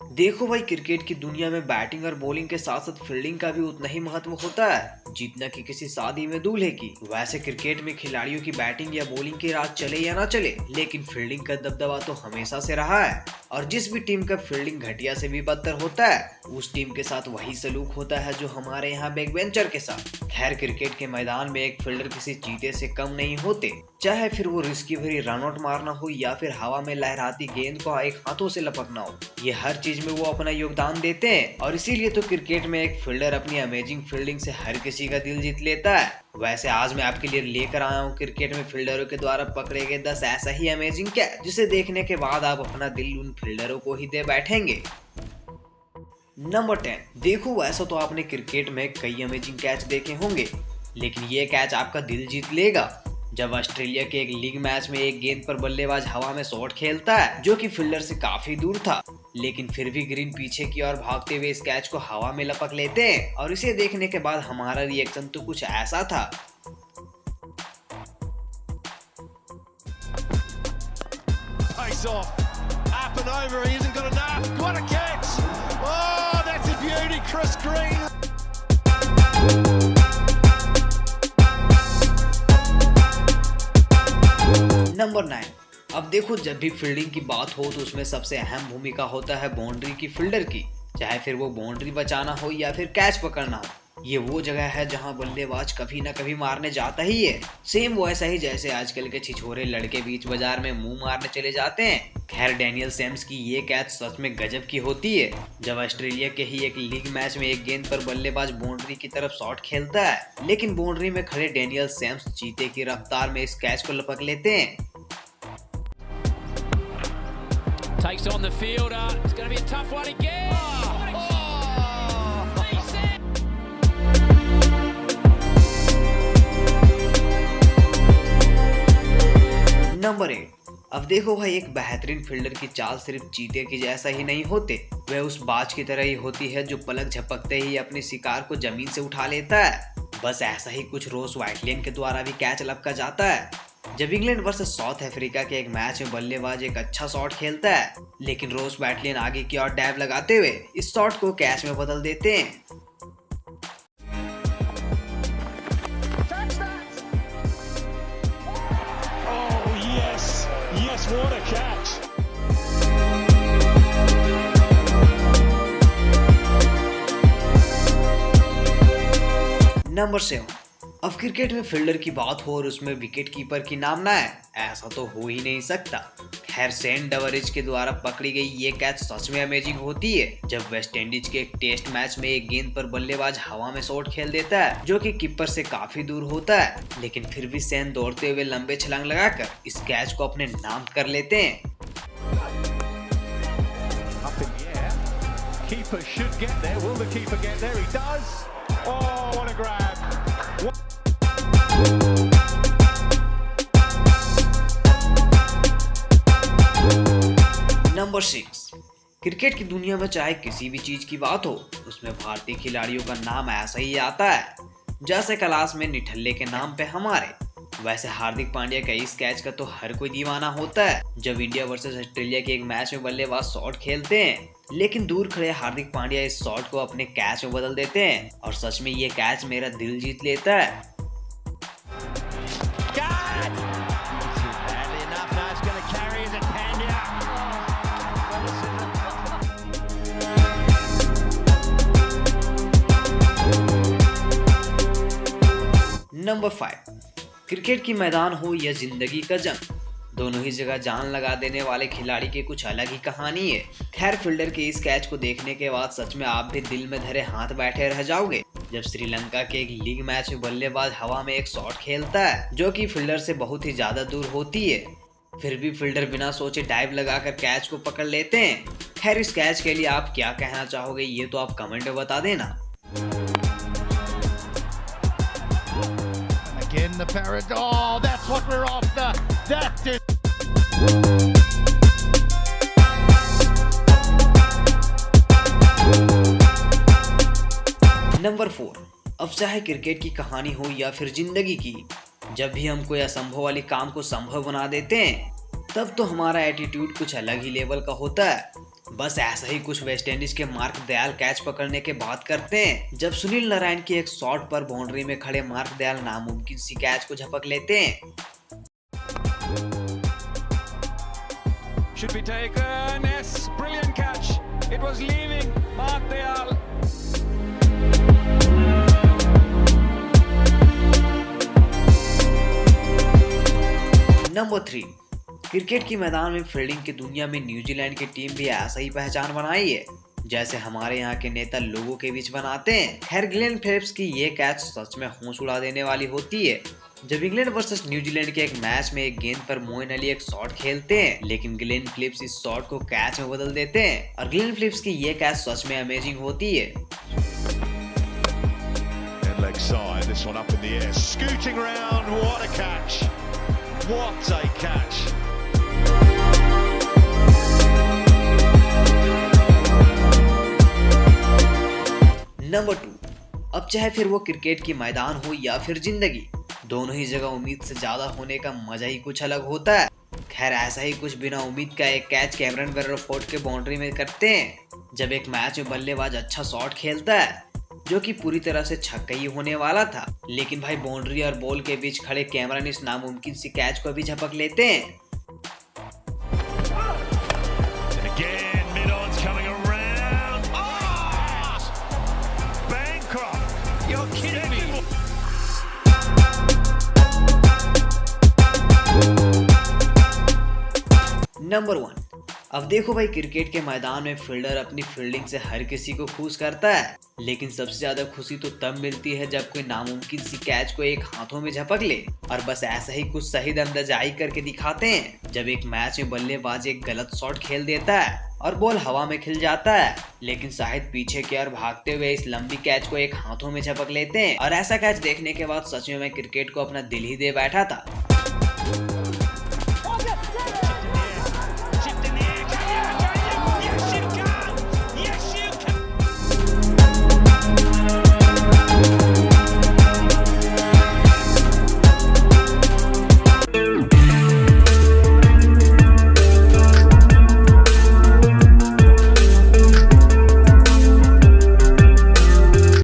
देखो भाई, क्रिकेट की दुनिया में बैटिंग और बॉलिंग के साथ साथ फील्डिंग का भी उतना ही महत्व होता है जितना कि किसी शादी में दूल्हे की। वैसे क्रिकेट में खिलाड़ियों की बैटिंग या बॉलिंग की रात चले या ना चले, लेकिन फील्डिंग का दबदबा तो हमेशा से रहा है। और जिस भी टीम का फील्डिंग घटिया से भी बदतर होता है, उस टीम के साथ वही सलूक होता है जो हमारे यहाँ बैकबेंचर के साथ। खैर, क्रिकेट के मैदान में एक फील्डर किसी चीते से कम नहीं होते, चाहे फिर वो रिस्की भरी रन आउट मारना हो या फिर हवा में लहराती गेंद को एक हाथों से लपकना हो। ये हर चीज में वो अपना योगदान देते हैं और इसीलिए तो क्रिकेट में एक फील्डर अपनी अमेजिंग फील्डिंग से हर किसी का दिल जीत लेता है। वैसे आज मैं आपके लिए लेकर आया हूँ क्रिकेट में फील्डरों के द्वारा पकड़े गए 10 ऐसा ही अमेजिंग कैच, जिसे देखने के बाद आप अपना दिल उन फील्डरों को ही दे बैठेंगे। नंबर 10। देखो, वैसा तो आपने क्रिकेट में कई अमेजिंग कैच देखे होंगे, लेकिन ये कैच आपका दिल जीत लेगा जब ऑस्ट्रेलिया के एक लीग मैच में एक गेंद पर बल्लेबाज हवा में शॉट खेलता है जो कि फील्डर से काफी दूर था, लेकिन फिर भी ग्रीन पीछे की ओर भागते हुए इस कैच को हवा में लपक लेते हैं। और इसे देखने के बाद हमारा रिएक्शन तो कुछ ऐसा था। नंबर 9। अब देखो, जब भी फील्डिंग की बात हो तो उसमें सबसे अहम भूमिका होता है बाउंड्री की फील्डर की, चाहे फिर वो बाउंड्री बचाना हो या फिर कैच पकड़ना हो। ये वो जगह है जहां बल्लेबाज कभी ना कभी मारने जाता ही है। सेम वैसा ही जैसे आजकल के छिछोरे लड़के बीच बाजार में मुंह मारने चले जाते हैं। खैर, डैनियल सैम्स की ये कैच सच में गजब की होती है जब ऑस्ट्रेलिया के ही एक लीग मैच में एक गेंद पर बल्लेबाज बाउंड्री की तरफ शॉट खेलता है, लेकिन बाउंड्री में खड़े डैनियल सैम्स चीते की रफ्तार में इस कैच को लपक लेते हैं। Takes on the fielder. It's going to be a tough one again. Number 8। अब देखो भाई, एक बेहतरीन फील्डर की चाल सिर्फ चीते की जैसा ही नहीं होते, वह उस बाज की तरह ही होती है जो पलक झपकते ही अपने शिकार को जमीन से उठा लेता है। बस ऐसा ही कुछ रोस वाइटलियन के द्वारा भी कैच लपका जाता है जब इंग्लैंड वर्सेस साउथ अफ्रीका के एक मैच में बल्लेबाज एक अच्छा शॉट खेलता है, लेकिन रोस बैटलियन आगे की ओर डैब लगाते हुए इस शॉट को कैच में बदल देते हैं। नंबर 7। अब क्रिकेट में फील्डर की बात हो और उसमें विकेट कीपर की नाम ना है, ऐसा तो हो ही नहीं सकता। खैर, सेंट डवरिज के द्वारा पकड़ी गई ये कैच सच में अमेजिंग होती है जब वेस्ट इंडीज के एक टेस्ट मैच में एक गेंद पर बल्लेबाज हवा में शॉट खेल देता है जो कि कीपर से काफी दूर होता है, लेकिन फिर भी सेन दौड़ते हुए लंबे छलांग लगाकर इस कैच को अपने नाम कर लेते हैं। Keeper should get there. Will the keeper get there? He does. Oh, what a grab. Number 6। Cricket की दुनिया में चाहे किसी भी चीज की बात हो, उसमें भारतीय खिलाड़ियों का नाम ऐसा ही आता है जैसे क्लास में निठल्ले के नाम पे हमारे। वैसे हार्दिक पांड्या का इस कैच का तो हर कोई दीवाना होता है जब इंडिया वर्सेस ऑस्ट्रेलिया के एक मैच में बल्लेबाज शॉट खेलते हैं, लेकिन दूर खड़े हार्दिक पांड्या इस शॉट को अपने कैच में बदल देते हैं और सच में ये कैच मेरा दिल जीत लेता है। नंबर 5। क्रिकेट की मैदान हो या जिंदगी का जंग, दोनों ही जगह जान लगा देने वाले खिलाड़ी की कुछ अलग ही कहानी है। खैर, फील्डर के इस कैच को देखने के बाद सच में आप भी दिल में धरे हाथ बैठे रह जाओगे जब श्रीलंका के एक लीग मैच में बल्लेबाज हवा में एक शॉट खेलता है जो कि फील्डर से बहुत ही ज्यादा दूर होती है, फिर भी फील्डर बिना सोचे डाइव लगाकर कैच को पकड़ लेते हैं। खैर, इस कैच के लिए आप क्या कहना चाहोगे ये तो आप कमेंट में बता देना। In the parrot. Oh, that's what we're after. That is. Number 4। अब चाहे क्रिकेट की कहानी हो या फिर जिंदगी की, जब भी हम कोई असंभव वाली काम को संभव बना देते हैं तब तो हमारा एटीट्यूड कुछ अलग ही लेवल का होता है। बस ऐसा ही कुछ वेस्टइंडीज के मार्क दयाल कैच पकड़ने के बात करते हैं, जब सुनील नारायण की एक शॉट पर बाउंड्री में खड़े मार्क दयाल नामुमकिन सी कैच को झपक लेते हैं। Should be taken. Yes, brilliant catch. It was leaving Mark Dayal. Number 3, cricket की मैदान में फील्डिंग की दुनिया में न्यूजीलैंड की टीम भी ऐसा ही पहचान बनाई है जैसे हमारे यहाँ के नेता लोगों के बीच बनाते हैं। खैर, ग्लेन फिलिप्स की ये कैच सच में होश उड़ा देने वाली होती है। जब इंग्लैंड वर्सेस न्यूजीलैंड के एक मैच में एक गेंद पर मोइन अली एक शॉट खेलते हैं, लेकिन ग्लेन फिलिप्स इस शॉट को कैच में बदल देते हैं और ग्लेन फिलिप्स की ये कैच सच में अमेजिंग होती है। Leg side, this one up in the air, scooting round. What a catch! What a catch! Number 2, अब चाहे फिर वो क्रिकेट की मैदान हो या फिर जिंदगी, दोनों ही जगह उम्मीद से ज्यादा होने का मजा ही कुछ अलग होता है। खैर, ऐसा ही कुछ बिना उम्मीद का एक कैच कैमरन बेररफोर्ड के बाउंड्री में करते हैं जब एक मैच में बल्लेबाज अच्छा शॉट खेलता है जो कि पूरी तरह से छक्का ही होने वाला था, लेकिन भाई बाउंड्री और बॉल के बीच खड़े कैमरन इस नामुमकिन सी कैच को भी झपक लेते हैं। नंबर 1, अब देखो भाई, क्रिकेट के मैदान में फील्डर अपनी फील्डिंग से हर किसी को खुश करता है, लेकिन सबसे ज्यादा खुशी तो तब मिलती है जब कोई नामुमकिन सी कैच को एक हाथों में झपक ले। और बस ऐसा ही कुछ शहीद अंदाजाई करके दिखाते हैं जब एक मैच में बल्लेबाज एक गलत शॉट खेल देता है और बॉल हवा में खिल जाता है, लेकिन शाहिद पीछे की ओर भागते हुए इस लंबी कैच को एक हाथों में झपक लेते हैं। और ऐसा कैच देखने के बाद सच में मैं क्रिकेट को अपना दिल ही दे बैठा था।